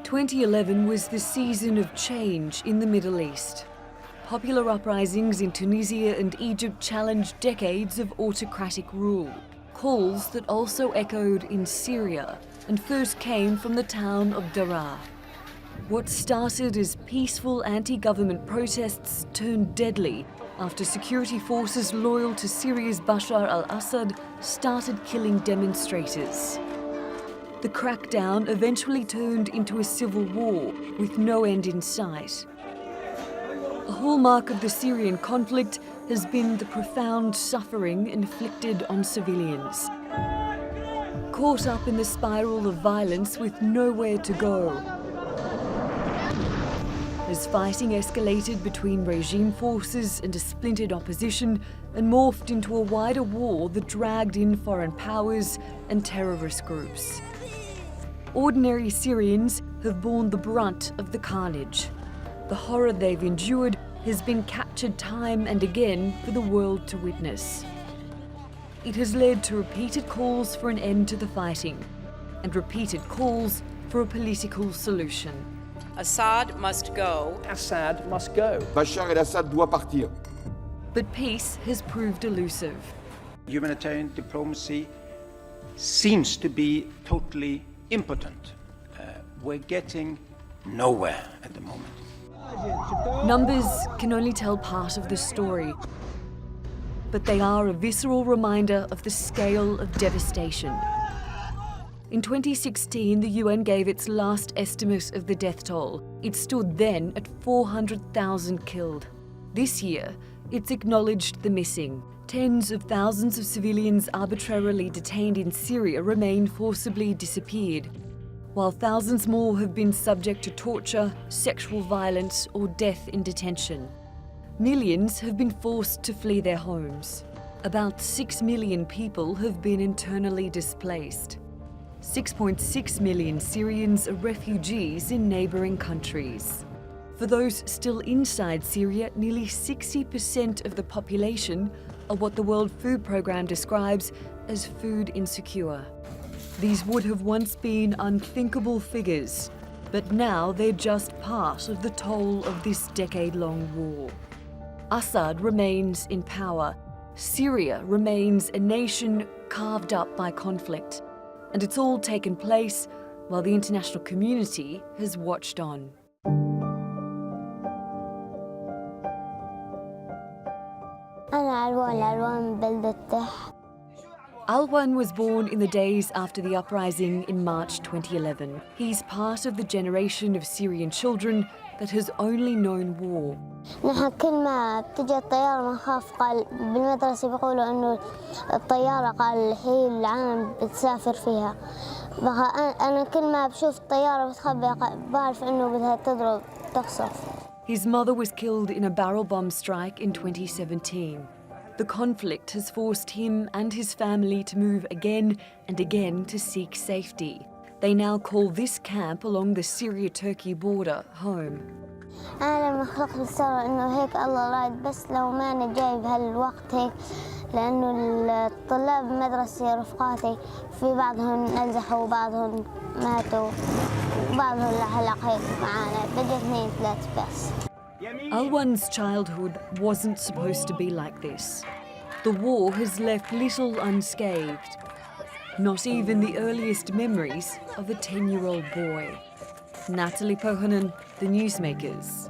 2011 was the season of change in the Middle East. Popular uprisings in Tunisia and Egypt challenged decades of autocratic rule, calls that also echoed in Syria and first came from the town of Daraa. What started as peaceful anti-government protests turned deadly after security forces loyal to Syria's Bashar al-Assad started killing demonstrators. The crackdown eventually turned into a civil war with no end in sight. A hallmark of the Syrian conflict has been the profound suffering inflicted on civilians. Caught up in the spiral of violence with nowhere to go. As fighting escalated between regime forces and a splintered opposition and morphed into a wider war that dragged in foreign powers and terrorist groups. Ordinary Syrians have borne the brunt of the carnage. The horror they've endured has been captured time and again for the world to witness. It has led to repeated calls for an end to the fighting and repeated calls for a political solution. Assad must go. Assad must go. Bashar al-Assad doit partir. But peace has proved elusive. Humanitarian diplomacy seems to be totally impotent. We're getting nowhere at the moment. Numbers can only tell part of the story, but they are a visceral reminder of the scale of devastation. In 2016, the UN gave its last estimate of the death toll. It stood then at 400,000 killed. This year, it's acknowledged the missing. Tens of thousands of civilians arbitrarily detained in Syria remain forcibly disappeared, while thousands more have been subject to torture, sexual violence, or death in detention. Millions have been forced to flee their homes. About 6 million people have been internally displaced. 6.6 million Syrians are refugees in neighbouring countries. For those still inside Syria, nearly 60% of the population are what the World Food Programme describes as food insecure. These would have once been unthinkable figures, but now they're just part of the toll of this decade-long war. Assad remains in power. Syria remains a nation carved up by conflict. And it's all taken place while the international community has watched on. Alwan was born in the days after the uprising in March 2011. He's part of the generation of Syrian children that has only known war. نحن كل ما بتجي الطيارة بنخاف. قال بالمدرسة بيقولوا إنه الطيارة قال هي العالم بتسافر فيها. أنا كل ما بشوف الطيارة بتخبي بعرف إنه بدها تضرب تقصف. His mother was killed in a barrel bomb strike in 2017. The conflict has forced him and his family to move again and again to seek safety. They now call this camp along the Syria-Turkey border home. أنا لما خلقت الثورة إنه هيك الله رايد بس لو ماني جاي بهالوقت هيك لأنه الطلاب المدرسة رفقاتي في بعضهم نزحوا وبعضهم ماتوا وبعضهم هلق هيك معانا بقي 2 3 بس. Alwan's childhood wasn't supposed to be like this. The war has left little unscathed. Not even the earliest memories of a 10-year-old boy. Natalie Pohonen, The Newsmakers.